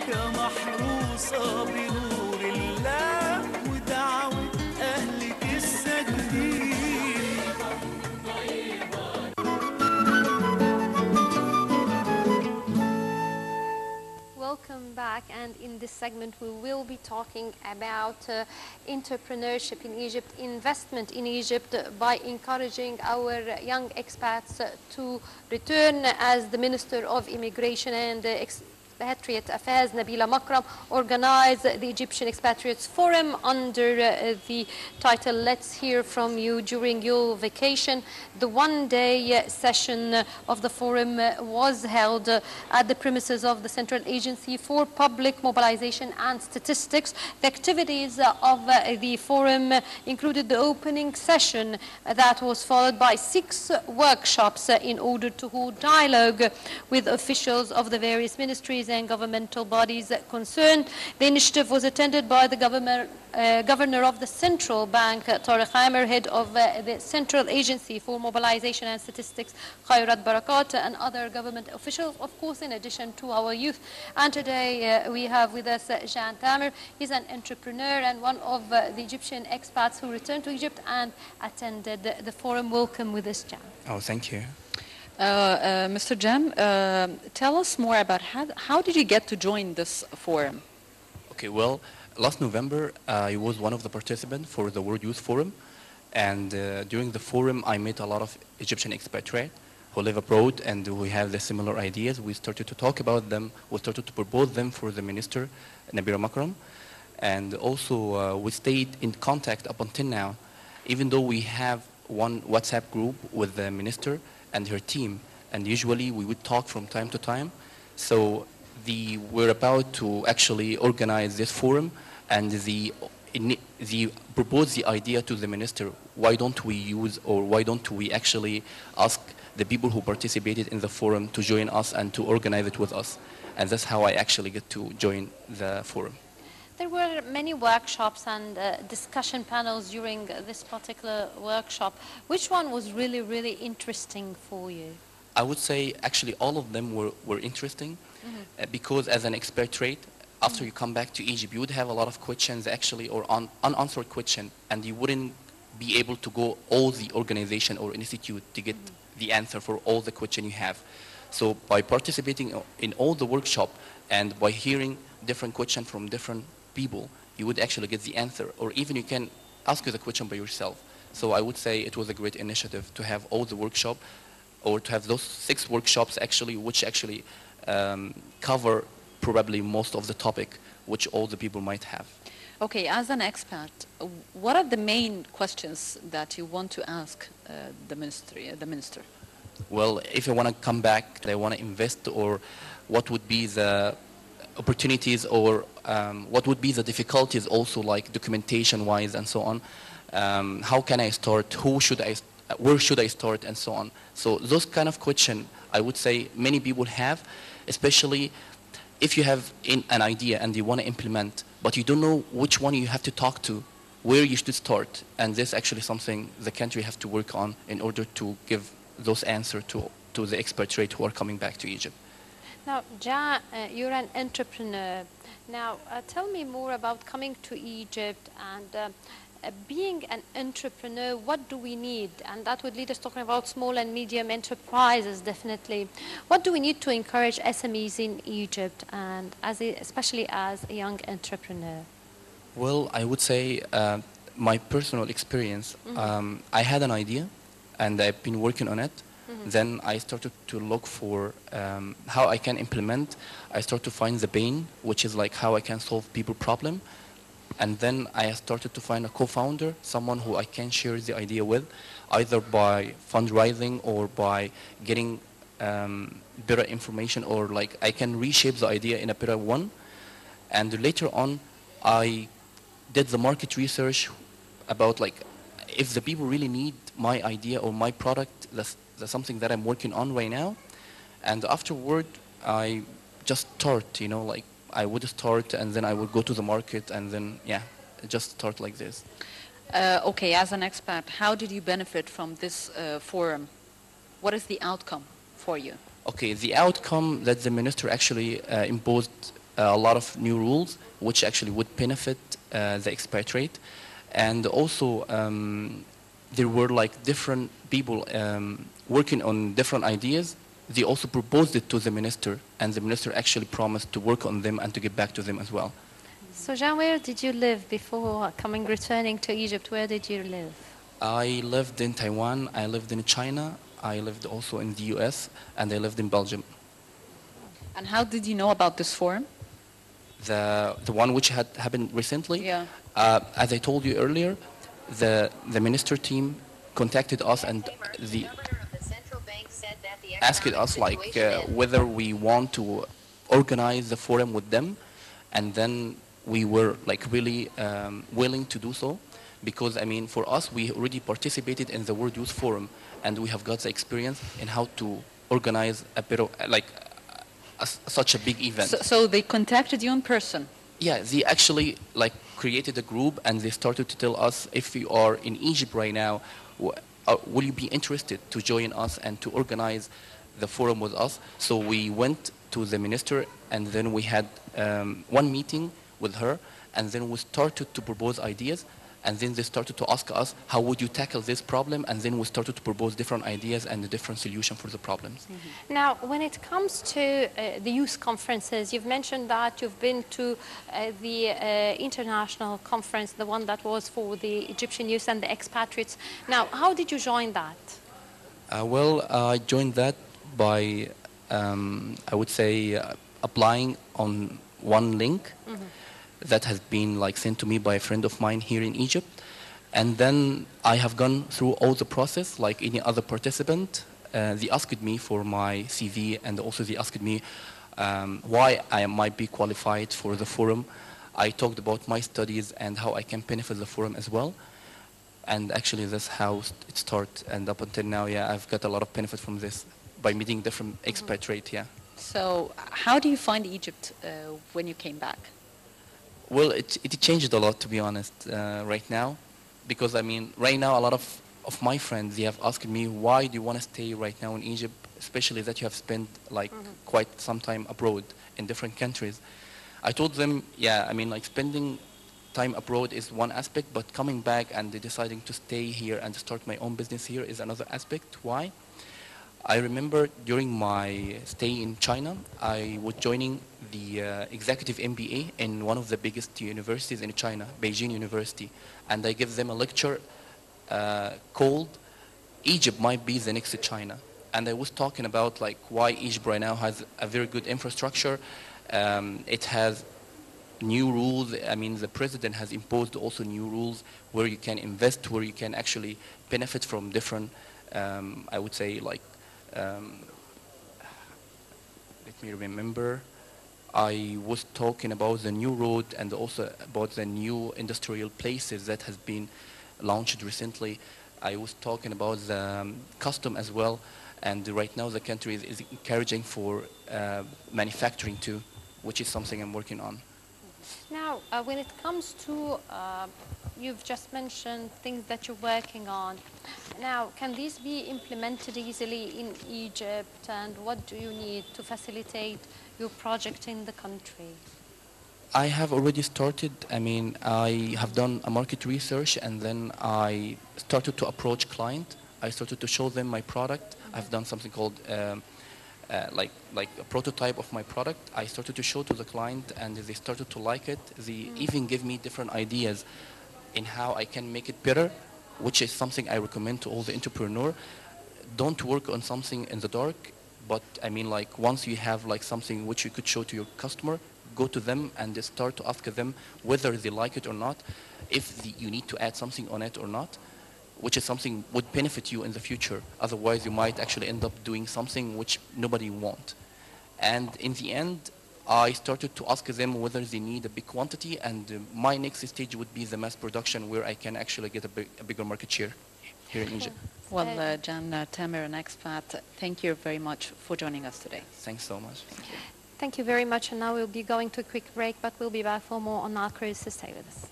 محروسة بنور الله ودعوة أهلك الساجدين. Welcome back, and in this segment we will be talking about entrepreneurship in Egypt, investment in Egypt, by encouraging our young expats to return. As the Minister of Immigration and Expatriate Affairs, Nabila Makram, organized the Egyptian Expatriates Forum under the title "Let's Hear From You During Your Vacation." The one-day session of the forum was held at the premises of the Central Agency for Public Mobilization and Statistics. The activities of the forum included the opening session that was followed by 6 workshops in order to hold dialogue with officials of the various ministries and governmental bodies concerned. The initiative was attended by the Governor of the Central Bank, Tariq Amer, head of the Central Agency for Mobilization and Statistics, Khairat Barakat, and other government officials, of course, in addition to our youth. And today we have with us Jean Tamer. He's an entrepreneur and one of the Egyptian expats who returned to Egypt and attended the forum. Welcome with us, Jean. Oh, thank you. Mr. Jan, tell us more about how did you get to join this forum? Okay, well, last November, I was one of the participants for the World Youth Forum. And during the forum, I met a lot of Egyptian expatriates who live abroad and who have the similar ideas. We started to talk about them. We started to propose them for the minister, Nabila Makram. And also, we stayed in contact up until now, even though we have one WhatsApp group with the minister and her team, and usually we would talk from time to time. So we're about to actually organize this forum, and the propose the idea to the minister, why don't we use, or why don't we actually ask the people who participated in the forum to join us and to organize it with us. And that's how I actually get to join the forum. There were many workshops and discussion panels during this particular workshop. Which one was really, really interesting for you? I would say actually all of them were interesting, because as an expatriate, after you come back to Egypt, you would have a lot of questions actually, or unanswered questions, and you wouldn't be able to go all the organization or institute to get the answer for all the questions you have. So by participating in all the workshop and by hearing different questions from different people, you would actually get the answer, or even you can ask the question by yourself. So I would say it was a great initiative to have all the workshop, or to have those 6 workshops actually, which actually cover probably most of the topic which all the people might have. Okay, as an expat, what are the main questions that you want to ask the minister? Well, if I want to come back, I want to invest, or what would be the opportunities, or what would be the difficulties also, like documentation-wise and so on. How can I start? Where should I start, and so on. So those kind of questions, I would say many people have, especially if you have an idea and you want to implement, but you don't know which one you have to talk to, where you should start. And this is actually something the country has to work on in order to give those answers to the expatriate who are coming back to Egypt. Now, Ja, you're an entrepreneur. Now, tell me more about coming to Egypt and being an entrepreneur. What do we need? And that would lead us talking about small and medium enterprises, definitely. What do we need to encourage SMEs in Egypt, and especially as a young entrepreneur? Well, I would say my personal experience, I had an idea and I've been working on it. Then I started to look for how I can implement. I started to find the pain, which is like how I can solve people problem. And then I started to find a co-founder, someone who I can share the idea with, either by fundraising or by getting better information, or like I can reshape the idea in a better one. And later on, I did the market research about like if the people really need my idea or my product. That's something that I'm working on right now. And afterward, I just start, like I would start and then I would go to the market and then, just start like this. Okay, as an expat, how did you benefit from this forum? What is the outcome for you? Okay, the outcome that the minister actually imposed a lot of new rules which actually would benefit the expatriate. And also there were like different people working on different ideas. They also proposed it to the minister, and the minister actually promised to work on them and to get back to them as well. So Jean, where did you live before returning to Egypt? Where did you live? I lived in Taiwan, I lived in China, I lived also in the US, and I lived in Belgium. And how did you know about this forum? The one which had happened recently, Yeah. As I told you earlier, the minister team contacted us and asked us like whether we want to organize the forum with them, and then we were like really willing to do so, because I mean for us we already participated in the World Youth Forum and we have got the experience in how to organize a bit of like such a big event. So they contacted you in person? Yeah, they actually like created a group and they started to tell us, if you are in Egypt right now, will you be interested to join us and to organize the forum with us? So we went to the minister and then we had one meeting with her, and then we started to propose ideas, and then they started to ask us, how would you tackle this problem? And then we started to propose different ideas and a different solution for the problems. Mm-hmm. Now, when it comes to the youth conferences, you've mentioned that you've been to the international conference, the one that was for the Egyptian youth and the expatriates. Now, how did you join that? Well, I joined that by, I would say, applying on one link that has been like sent to me by a friend of mine here in Egypt. And then I have gone through all the process like any other participant. They asked me for my CV, and also they asked me why I might be qualified for the forum. I talked about my studies and how I can benefit the forum as well. And actually that's how it started, and up until now, yeah, I've got a lot of benefit from this by meeting different expatriates, yeah. So how do you find Egypt when you came back? Well, it changed a lot, to be honest, right now, because I mean, right now a lot of my friends, they have asked me, why do you want to stay right now in Egypt, especially that you have spent like quite some time abroad in different countries. I told them, yeah, I mean, like spending time abroad is one aspect, but coming back and deciding to stay here and start my own business here is another aspect. Why? I remember during my stay in China, I was joining the executive MBA in one of the biggest universities in China, Beijing University, and I gave them a lecture called Egypt might be the next China. And I was talking about like why Egypt right now has a very good infrastructure. It has new rules. I mean, the president has imposed also new rules where you can invest, where you can actually benefit from different, I would say like, let me remember. I was talking about the new road and also about the new industrial places that has been launched recently. I was talking about the custom as well, and right now the country is encouraging for manufacturing too, which is something I'm working on. Now, when it comes to, you've just mentioned things that you're working on. Now, can these be implemented easily in Egypt, and what do you need to facilitate your project in the country? I have already started. I mean, I have done a market research, and then I started to approach client. I started to show them my product. I've done something called like a prototype of my product. I started to show to the client, and they started to like it. They even give me different ideas in how I can make it better, which is something I recommend to all the entrepreneur. Don't work on something in the dark, but I mean, like once you have like something which you could show to your customer, go to them and start to ask them whether they like it or not, if you need to add something on it or not, which is something would benefit you in the future. Otherwise, you might actually end up doing something which nobody wants. And in the end, I started to ask them whether they need a big quantity, and my next stage would be the mass production, where I can actually get a bigger market share here in Egypt. Well, Jan Tamer, an expat, thank you very much for joining us today. Thanks so much. Thank you. Thank you very much, and now we'll be going to a quick break, but we'll be back for more on Nile Cruise, so stay with us.